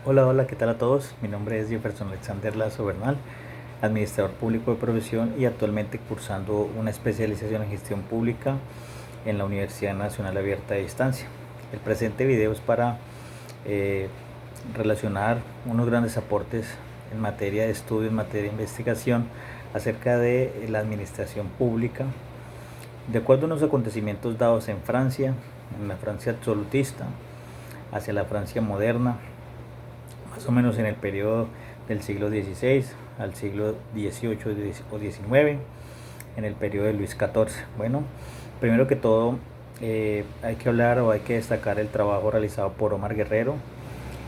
Hola, hola, ¿qué tal a todos? Mi nombre es Jefferson Alexander Lazo Bernal, administrador público de profesión y actualmente cursando una especialización en gestión pública en la Universidad Nacional Abierta de Distancia. El presente video es para eh, relacionar unos grandes aportes en materia de estudio, en materia de investigación acerca de la administración pública, de acuerdo a unos acontecimientos dados en Francia, en la Francia absolutista, hacia la Francia moderna, más o menos en el periodo del siglo XVI al siglo XVIII o XIX, en el periodo de Luis XIV. Bueno, primero que todo hay que hablar o hay que destacar el trabajo realizado por Omar Guerrero,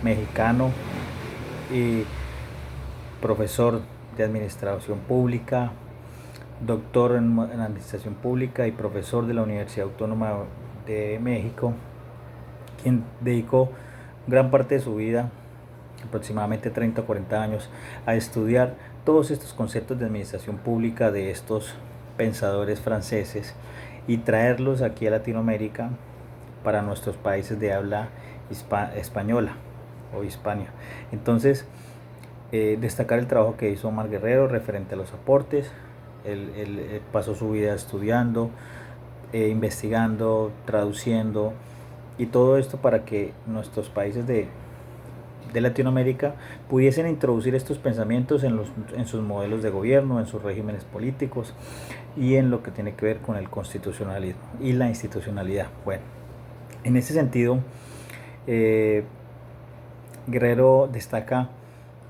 mexicano y profesor de administración pública, doctor en administración pública y profesor de la Universidad Autónoma de México, quien dedicó gran parte de su vida, aproximadamente 30 o 40 años, a estudiar todos estos conceptos de administración pública de estos pensadores franceses y traerlos aquí a Latinoamérica para nuestros países de habla española o Hispania. Entonces, destacar el trabajo que hizo Omar Guerrero referente a los aportes. Él pasó su vida estudiando, investigando, traduciendo y todo esto para que nuestros países de Latinoamérica pudiesen introducir estos pensamientos en sus modelos de gobierno, en sus regímenes políticos y en lo que tiene que ver con el constitucionalismo y la institucionalidad. Bueno, en ese sentido, eh, Guerrero destaca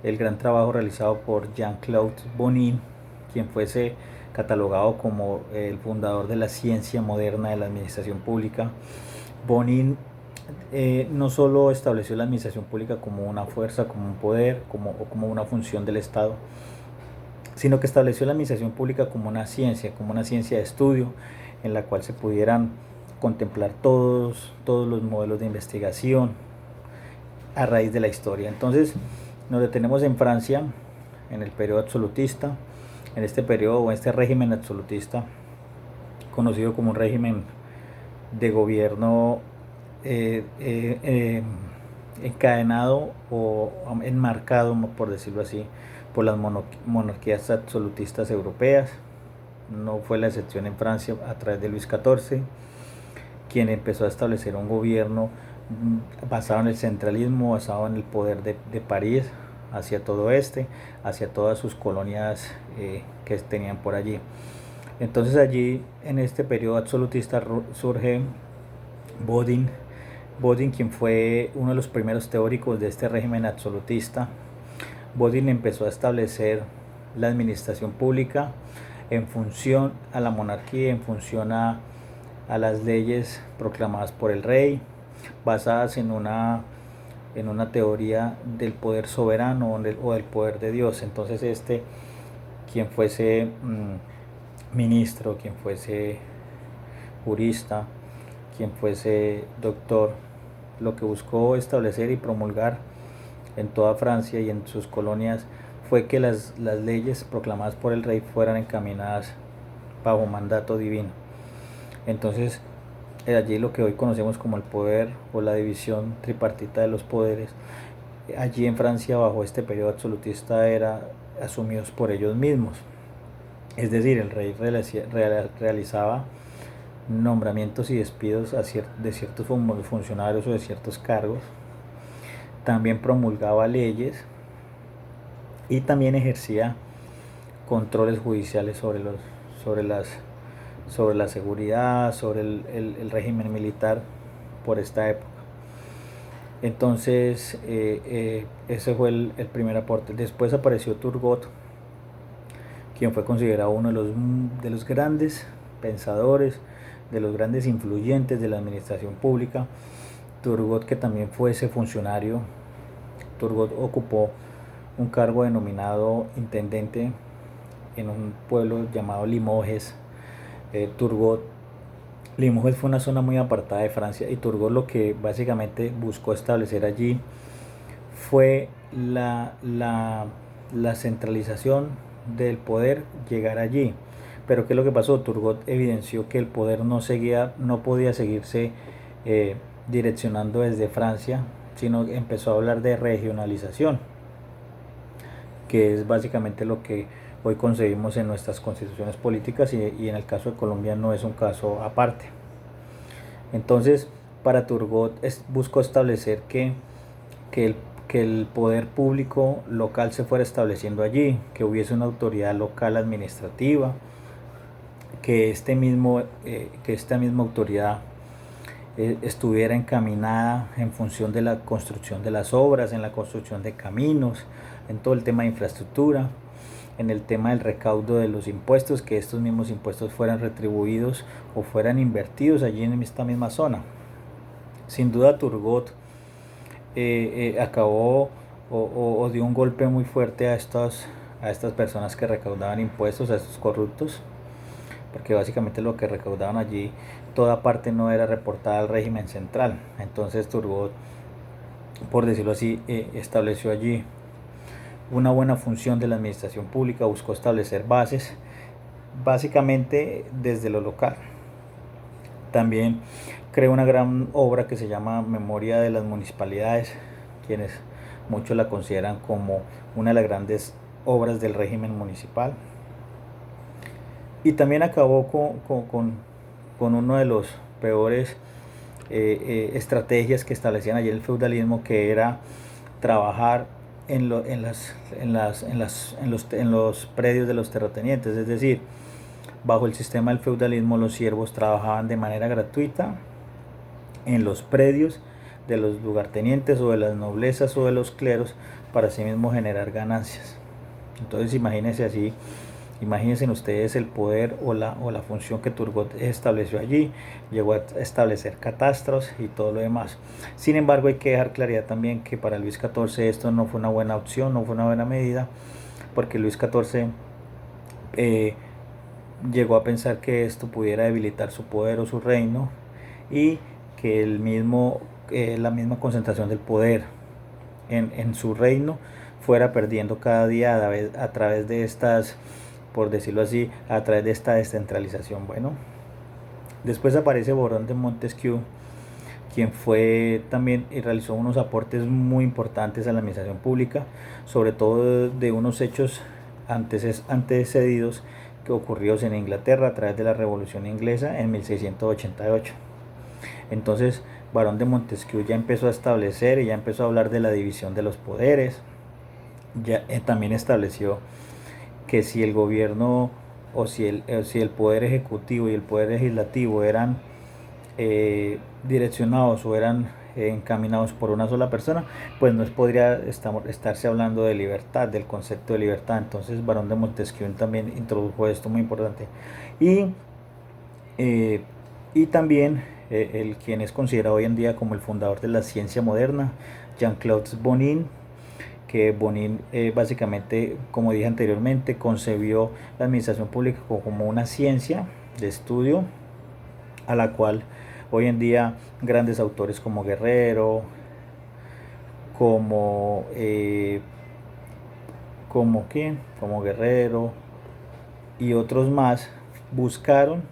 el gran trabajo realizado por Jean-Claude Bonin, quien fuese catalogado como el fundador de la ciencia moderna de la administración pública. Bonin no solo estableció la administración pública como una fuerza, como un poder, como una función del Estado, sino que estableció la administración pública como una ciencia de estudio en la cual se pudieran contemplar todos los modelos de investigación a raíz de la historia. Entonces nos detenemos en Francia, en el periodo absolutista, en este periodo o este régimen absolutista, conocido como un régimen de gobierno encadenado o enmarcado, por decirlo así, por las monarquías absolutistas europeas. No fue la excepción en Francia a través de Luis XIV, quien empezó a establecer un gobierno basado en el centralismo, basado en el poder de París hacia todo hacia todas sus colonias que tenían por allí. Entonces allí, en este periodo absolutista, surge Bodin, quien fue uno de los primeros teóricos de este régimen absolutista. Bodin empezó a establecer la administración pública en función a la monarquía, en función a las leyes proclamadas por el rey, basadas en una teoría del poder soberano o del poder de Dios. Entonces quien fuese ministro, quien fuese jurista, quien fuese doctor, lo que buscó establecer y promulgar en toda Francia y en sus colonias fue que las leyes proclamadas por el rey fueran encaminadas bajo mandato divino. Entonces, allí lo que hoy conocemos como el poder o la división tripartita de los poderes, allí en Francia bajo este periodo absolutista era asumidos por ellos mismos. Es decir, el rey realizaba nombramientos y despidos de ciertos funcionarios o de ciertos cargos, también promulgaba leyes y también ejercía controles judiciales sobre la seguridad, sobre régimen militar por esta época. Entonces ese fue el primer aporte. Después apareció Turgot, quien fue considerado uno de los grandes pensadores, de los grandes influyentes de la administración pública. Turgot, que también fuese funcionario, Turgot ocupó un cargo denominado intendente en un pueblo llamado Limoges. Limoges fue una zona muy apartada de Francia y Turgot lo que básicamente buscó establecer allí fue la centralización del poder, llegar allí. Pero ¿qué es lo que pasó? Turgot evidenció que el poder no podía seguirse direccionando desde Francia, sino empezó a hablar de regionalización, que es básicamente lo que hoy concebimos en nuestras constituciones políticas, y en el caso de Colombia no es un caso aparte. Entonces, para Turgot buscó establecer que el, que el poder público local se fuera estableciendo allí, que hubiese una autoridad local administrativa, que esta misma autoridad estuviera encaminada en función de la construcción de las obras, en la construcción de caminos, en todo el tema de infraestructura, en el tema del recaudo de los impuestos, que estos mismos impuestos fueran retribuidos o fueran invertidos allí en esta misma zona. Sin duda Turgot acabó o dio un golpe muy fuerte a estas personas que recaudaban impuestos, a estos corruptos, porque básicamente lo que recaudaban allí, toda parte no era reportada al régimen central. Entonces Turgot, por decirlo así, estableció allí una buena función de la administración pública, buscó establecer bases, básicamente desde lo local. También creó una gran obra que se llama Memoria de las Municipalidades, quienes muchos la consideran como una de las grandes obras del régimen municipal. Y también acabó con uno de los peores estrategias que establecían ayer el feudalismo, que era trabajar en los predios de los terratenientes. Es decir, bajo el sistema del feudalismo, los siervos trabajaban de manera gratuita en los predios de los lugartenientes o de las noblezas o de los cleros, para así mismo generar ganancias. Entonces imagínense ustedes el poder o la función que Turgot estableció allí. Llegó a establecer catastros y todo lo demás. Sin embargo, hay que dejar claridad también que para Luis XIV esto no fue una buena opción, no fue una buena medida, porque Luis XIV llegó a pensar que esto pudiera debilitar su poder o su reino, y que la misma concentración del poder en su reino fuera perdiendo cada día a través de estas, por decirlo así, a través de esta descentralización. Bueno, después aparece Barón de Montesquieu, quien fue también y realizó unos aportes muy importantes a la administración pública, sobre todo de unos hechos antecedidos que ocurridos en Inglaterra a través de la Revolución Inglesa en 1688. Entonces, Barón de Montesquieu ya empezó a establecer y ya empezó a hablar de la división de los poderes. Ya también estableció que si el gobierno o si el poder ejecutivo y el poder legislativo eran direccionados o eran encaminados por una sola persona, pues no podría estarse hablando de libertad, del concepto de libertad. Entonces Barón de Montesquieu también introdujo esto muy importante. Y también el quien es considerado hoy en día como el fundador de la ciencia moderna, Jean-Claude Bonin, que Bonin básicamente, como dije anteriormente, concebió la administración pública como una ciencia de estudio, a la cual hoy en día grandes autores como Guerrero, como Guerrero y otros más buscaron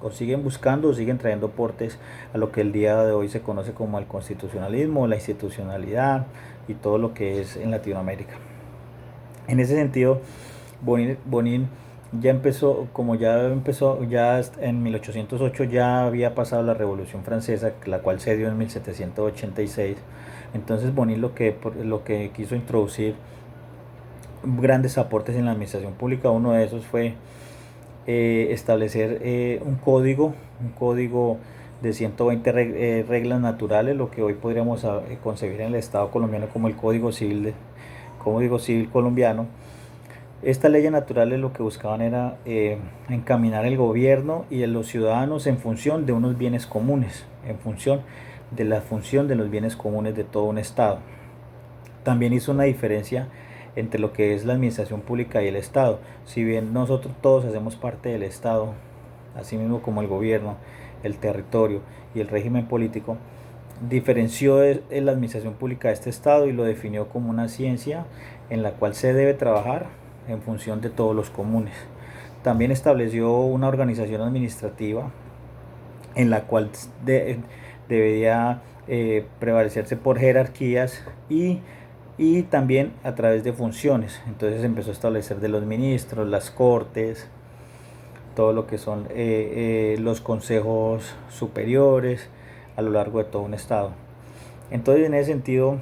o siguen buscando o siguen trayendo aportes a lo que el día de hoy se conoce como el constitucionalismo, la institucionalidad y todo lo que es en Latinoamérica. En ese sentido, Bonin ya empezó ya en 1808, ya había pasado la Revolución Francesa, la cual se dio en 1786. Entonces Bonin lo que quiso introducir grandes aportes en la administración pública. Uno de esos fue establecer un código de 120 reglas naturales, lo que hoy podríamos concebir en el Estado colombiano como el Código Civil colombiano. Estas leyes naturales lo que buscaban era encaminar el gobierno y los ciudadanos en función de unos bienes comunes, en función de la función de los bienes comunes de todo un Estado. También hizo una diferencia entre lo que es la administración pública y el Estado. Si bien nosotros todos hacemos parte del Estado, así mismo como el gobierno, el territorio y el régimen político, diferenció la administración pública de este Estado y lo definió como una ciencia en la cual se debe trabajar en función de todos los comunes. También estableció una organización administrativa en la cual debería prevalecerse por jerarquías y también a través de funciones. Entonces empezó a establecer de los ministros, las cortes, todo lo que son los consejos superiores a lo largo de todo un estado. Entonces en ese sentido,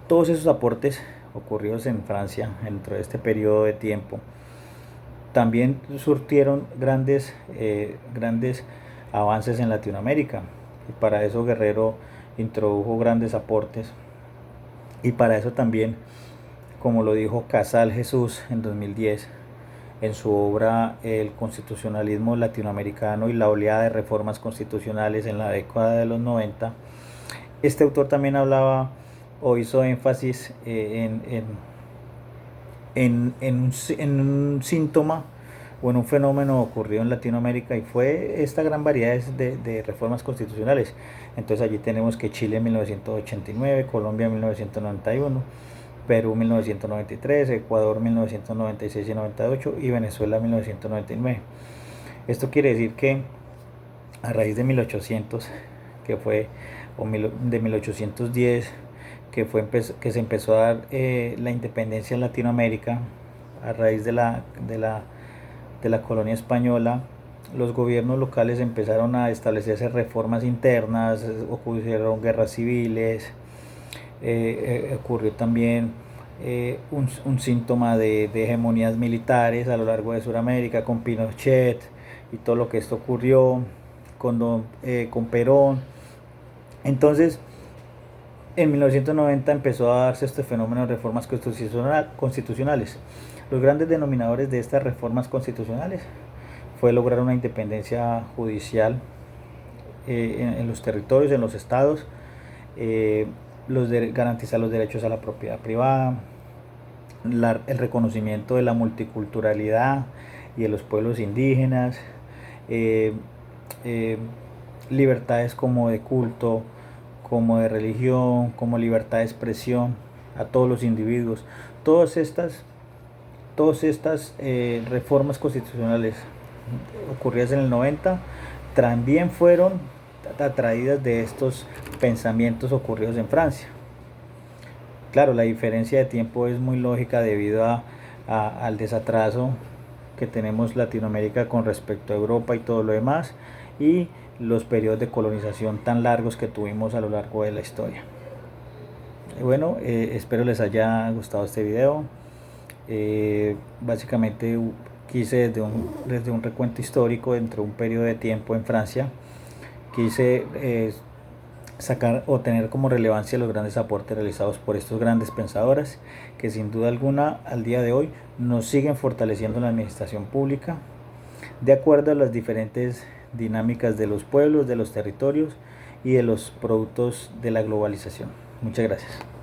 todos esos aportes ocurridos en Francia dentro de este periodo de tiempo también surtieron grandes avances en Latinoamérica, y para eso Guerrero introdujo grandes aportes, y para eso también, como lo dijo Casal Jesús en 2010 en su obra El constitucionalismo latinoamericano y la oleada de reformas constitucionales en la década de los 90, este autor también hablaba o hizo énfasis en un síntoma o en un fenómeno ocurrido en Latinoamérica, y fue esta gran variedad de reformas constitucionales. Entonces allí tenemos que Chile en 1989, Colombia en 1991, Perú 1993, Ecuador 1996 y 98 y Venezuela 1999. Esto quiere decir que a raíz de 1800, que fue, o de 1810, que se empezó a dar la independencia en Latinoamérica a raíz de la colonia española, los gobiernos locales empezaron a establecerse reformas internas, ocurrieron guerras civiles, ocurrió también un síntoma de hegemonías militares a lo largo de Sudamérica con Pinochet y todo lo que esto ocurrió con Perón. Entonces, en 1990 empezó a darse este fenómeno de reformas constitucionales. Los grandes denominadores de estas reformas constitucionales fue lograr una independencia judicial en los territorios, en los estados, garantizar los derechos a la propiedad privada, el reconocimiento de la multiculturalidad y de los pueblos indígenas, libertades como de culto, como de religión, como libertad de expresión a todos los individuos. Todas estas reformas constitucionales ocurridas en el 90 también fueron atraídas de estos pensamientos ocurridos en Francia. Claro, la diferencia de tiempo es muy lógica debido al desatraso que tenemos Latinoamérica con respecto a Europa y todo lo demás, y los periodos de colonización tan largos que tuvimos a lo largo de la historia. Bueno, espero les haya gustado este video. Básicamente quise desde un recuento histórico dentro de un periodo de tiempo en Francia, quise sacar o tener como relevancia los grandes aportes realizados por estos grandes pensadores que sin duda alguna al día de hoy nos siguen fortaleciendo la administración pública de acuerdo a las diferentes dinámicas de los pueblos, de los territorios y de los productos de la globalización. Muchas gracias.